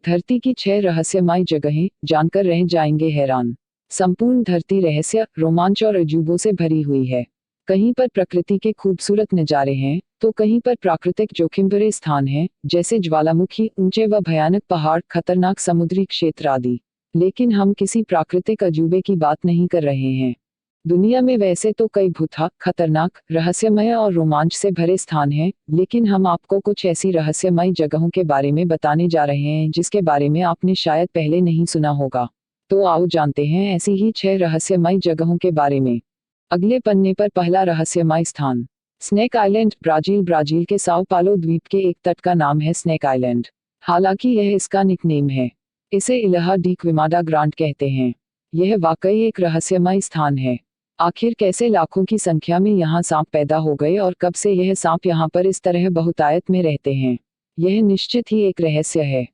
धरती की 6 रहस्यमय जगहें, जानकर रह जाएंगे हैरान। संपूर्ण धरती रहस्य, रोमांच और अजूबों से भरी हुई है। कहीं पर प्रकृति के खूबसूरत नज़ारे हैं, तो कहीं पर प्राकृतिक जोखिम भरे स्थान हैं, जैसे ज्वालामुखी, ऊंचे व भयानक पहाड़, खतरनाक समुद्री क्षेत्र आदि। लेकिन हम किसी प्राकृतिक अजूबे की बात नहीं कर रहे हैं। दुनिया में वैसे तो कई भूत, खतरनाक, रहस्यमय और रोमांच से भरे स्थान हैं, लेकिन हम आपको कुछ ऐसी रहस्यमय जगहों के बारे में बताने जा रहे हैं जिसके बारे में आपने शायद पहले नहीं सुना होगा। तो आओ जानते हैं ऐसी ही 6 रहस्यमय जगहों के बारे में। अगले पन्ने पर पहला रहस्यमय स्थान, स्नेक आइलैंड, ब्राजील। ब्राजील के साओ पालो द्वीप के एक तट का नाम है स्नेक आइलैंड। हालांकि यह इसका निकनेम है। इसे इल्हा डी क्विमाडा ग्रांड कहते हैं। यह वाकई एक रहस्यमय स्थान है। आखिर कैसे लाखों की संख्या में यहाँ सांप पैदा हो गए और कब से यह सांप यहाँ पर इस तरह बहुतायत में रहते हैं, यह निश्चित ही एक रहस्य है।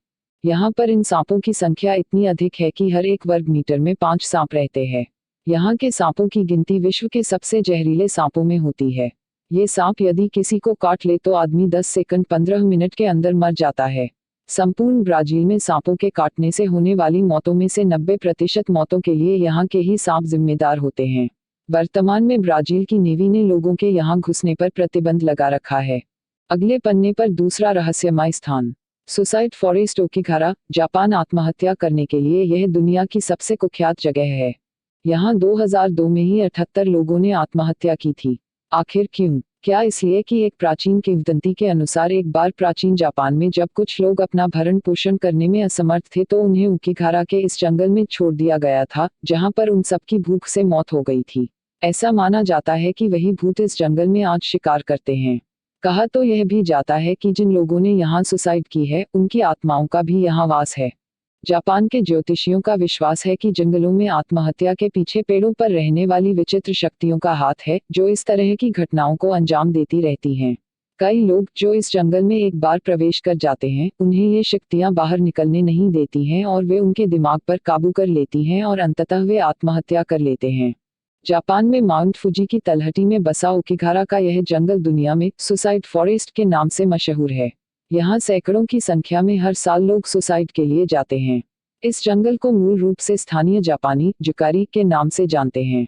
यहाँ पर इन सांपों की संख्या इतनी अधिक है कि हर 1 वर्ग मीटर में 5 सांप रहते हैं। यहाँ के सांपों की गिनती विश्व के सबसे जहरीले सांपों में होती है। ये सांप यदि किसी को काट ले तो आदमी 10 सेकंड 15 मिनट के अंदर मर जाता है। संपूर्ण ब्राजील में सांपों के काटने से होने वाली मौतों में से 90% मौतों के लिए यहाँ के ही सांप जिम्मेदार होते हैं। वर्तमान में ब्राजील की नेवी ने लोगों के यहाँ घुसने पर प्रतिबंध लगा रखा है। अगले पन्ने पर दूसरा रहस्यमय स्थान, सुसाइड फॉरेस्ट ओकिगारा, जापान। आत्महत्या करने के लिए यह दुनिया की सबसे कुख्यात जगह है। यहाँ 2002 में ही 78 लोगों ने आत्महत्या की थी। आखिर क्यों? क्या इसलिए कि एक प्राचीन किंवदंती के अनुसार एक बार प्राचीन जापान में जब कुछ लोग अपना भरण पोषण करने में असमर्थ थे तो उन्हें ओकिगारा के इस जंगल में छोड़ दिया गया था, जहां पर उन सबकी भूख से मौत हो गई थी। ऐसा माना जाता है कि वही भूत इस जंगल में आज शिकार करते हैं। कहा तो यह भी जाता है कि जिन लोगों ने यहाँ सुसाइड की है उनकी आत्माओं का भी यहाँ वास है। जापान के ज्योतिषियों का विश्वास है कि जंगलों में आत्महत्या के पीछे पेड़ों पर रहने वाली विचित्र शक्तियों का हाथ है, जो इस तरह की घटनाओं को अंजाम देती रहती हैं। कई लोग जो इस जंगल में एक बार प्रवेश कर जाते हैं, उन्हें ये शक्तियां बाहर निकलने नहीं देती हैं और वे उनके दिमाग पर काबू कर लेती हैं और अंततः वे आत्महत्या कर लेते हैं। जापान में माउंट फुजी की तलहटी में बसा ओकिगारा का यह जंगल दुनिया में सुसाइड फॉरेस्ट के नाम से मशहूर है। यहाँ सैकड़ों की संख्या में हर साल लोग सुसाइड के लिए जाते हैं। इस जंगल को मूल रूप से स्थानीय जापानी जुकारी के नाम से जानते हैं।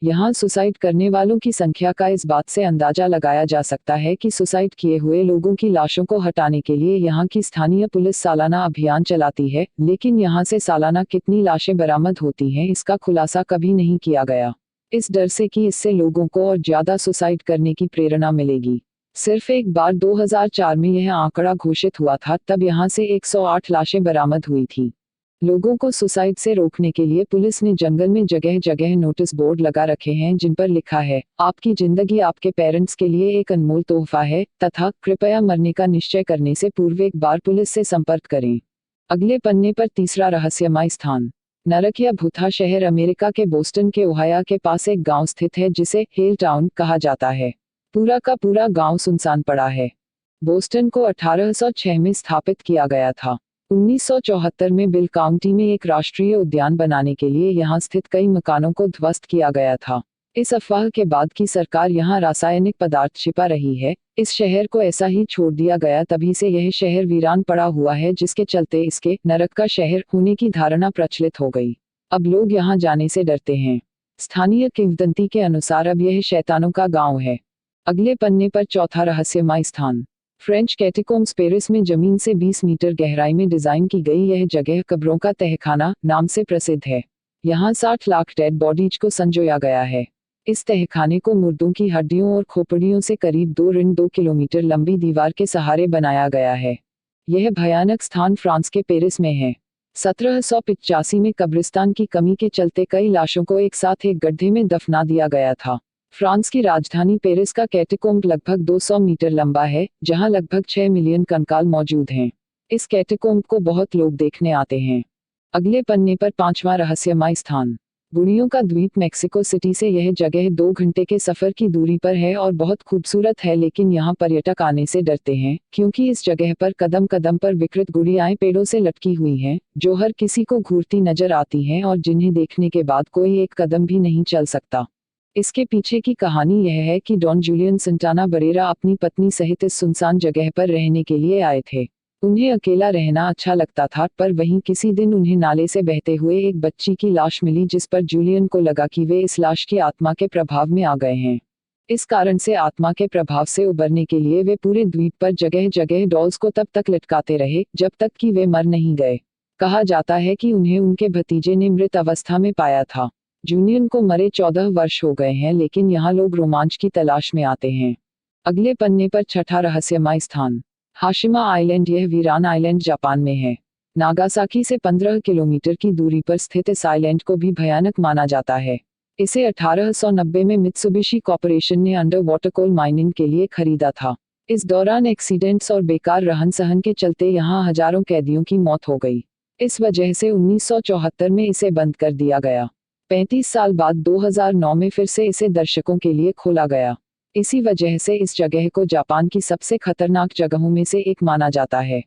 यहाँ सुसाइड करने वालों की संख्या का इस बात से अंदाजा लगाया जा सकता है कि सुसाइड किए हुए लोगों की लाशों को हटाने के लिए यहाँ की स्थानीय पुलिस सालाना अभियान चलाती है, लेकिन यहाँ से सालाना कितनी लाशें बरामद होती हैं इसका खुलासा कभी नहीं किया गया, इस डर से कि इससे लोगों को और ज्यादा सुसाइड करने की प्रेरणा मिलेगी। सिर्फ एक बार 2004 में यह आंकड़ा घोषित हुआ था, तब यहाँ से 108 लाशें बरामद हुई थी। लोगों को सुसाइड से रोकने के लिए पुलिस ने जंगल में जगह जगह नोटिस बोर्ड लगा रखे हैं जिन पर लिखा है, आपकी जिंदगी आपके पेरेंट्स के लिए एक अनमोल तोहफा है, तथा कृपया मरने का निश्चय करने से पूर्व एक बार पुलिस से संपर्क करें। अगले पन्ने पर तीसरा रहस्यमय स्थान, नरक या भूथा शहर। अमेरिका के बोस्टन के ओहायो के पास एक गांव स्थित है जिसे हेल टाउन कहा जाता है। पूरा का पूरा गांव सुनसान पड़ा है। बोस्टन को 1806 में स्थापित किया गया था। 1974 में बिल काउंटी में एक राष्ट्रीय उद्यान बनाने के लिए यहां स्थित कई मकानों को ध्वस्त किया गया था। इस अफवाह के बाद की सरकार यहां रासायनिक पदार्थ छिपा रही है। इस शहर को ऐसा ही छोड़ दिया गया, तभी से यह शहर वीरान पड़ा हुआ है, जिसके चलते इसके नरक का शहर होने की धारणा प्रचलित हो गई। अब लोग यहां जाने से डरते हैं। स्थानीय किंवदंती के अनुसार अब यह शैतानों का गांव है। अगले पन्ने पर चौथा रहस्यमय स्थान, फ्रेंच कैटेकोम्स। पेरिस में जमीन से 20 मीटर गहराई में डिजाइन की गई यह जगह कब्रों का तहखाना नाम से प्रसिद्ध है। यहाँ 60 लाख डेड बॉडीज को संजोया गया है। इस तहखाने को मुर्दों की हड्डियों और खोपड़ियों से करीब 2.2 किलोमीटर लंबी दीवार के सहारे बनाया गया है। यह भयानक स्थान फ्रांस के पेरिस में है। 1785 में कब्रिस्तान की कमी के चलते कई लाशों को एक साथ एक गड्ढे में दफना दिया गया था। फ्रांस की राजधानी पेरिस का कैटेकोम्ब लगभग 200 मीटर लंबा है, जहां लगभग 6 मिलियन कंकाल मौजूद हैं। इस कैटेकोम्ब को बहुत लोग देखने आते हैं। अगले पन्ने पर पांचवा रहस्यमय स्थान, बुनियों का द्वीप। मेक्सिको सिटी से यह जगह 2 घंटे के सफर की दूरी पर है और बहुत खूबसूरत है, लेकिन यहाँ पर्यटक आने से डरते हैं क्योंकि इस जगह पर कदम कदम पर विकृत गुड़ियाएं पेड़ों से लटकी हुई हैं, जो हर किसी को घूरती नजर आती हैं और जिन्हें देखने के बाद कोई एक कदम भी नहीं चल सकता। इसके पीछे की कहानी यह है कि डॉन जूलियन संटाना बरेरा अपनी पत्नी सहित इस सुनसान जगह पर रहने के लिए आए थे। उन्हें अकेला रहना अच्छा लगता था, पर वहीं किसी दिन उन्हें नाले से बहते हुए एक बच्ची की लाश मिली, जिस पर जूलियन को लगा कि वे इस लाश की आत्मा के प्रभाव में आ गए हैं। इस कारण से आत्मा के प्रभाव से उबरने के लिए वे पूरे द्वीप पर जगह जगह डॉल्स को तब तक लटकाते रहे जब तक कि वे मर नहीं गए। कहा जाता है कि उन्हें उनके भतीजे ने मृत अवस्था में पाया था। जूलियन को मरे 14 वर्ष हो गए हैं, लेकिन यहाँ लोग रोमांच की तलाश में आते हैं। अगले पन्ने पर छठा रहस्यमय स्थान, हाशिमा आइलैंड। यह वीरान आइलैंड जापान में है। नागासाकी से 15 किलोमीटर की दूरी पर स्थित इस आइलैंड को भी भयानक माना जाता है। इसे 1890 में मित्सुबिशी कॉर्पोरेशन ने अंडर वाटर कोल माइनिंग के लिए खरीदा था। इस दौरान एक्सीडेंट्स और बेकार रहन सहन के चलते यहाँ हजारों कैदियों की मौत हो गई। इस वजह से 1974 में इसे बंद कर दिया गया। 35 साल बाद 2009 में फिर से इसे दर्शकों के लिए खोला गया। इसी वजह से इस जगह को जापान की सबसे खतरनाक जगहों में से एक माना जाता है।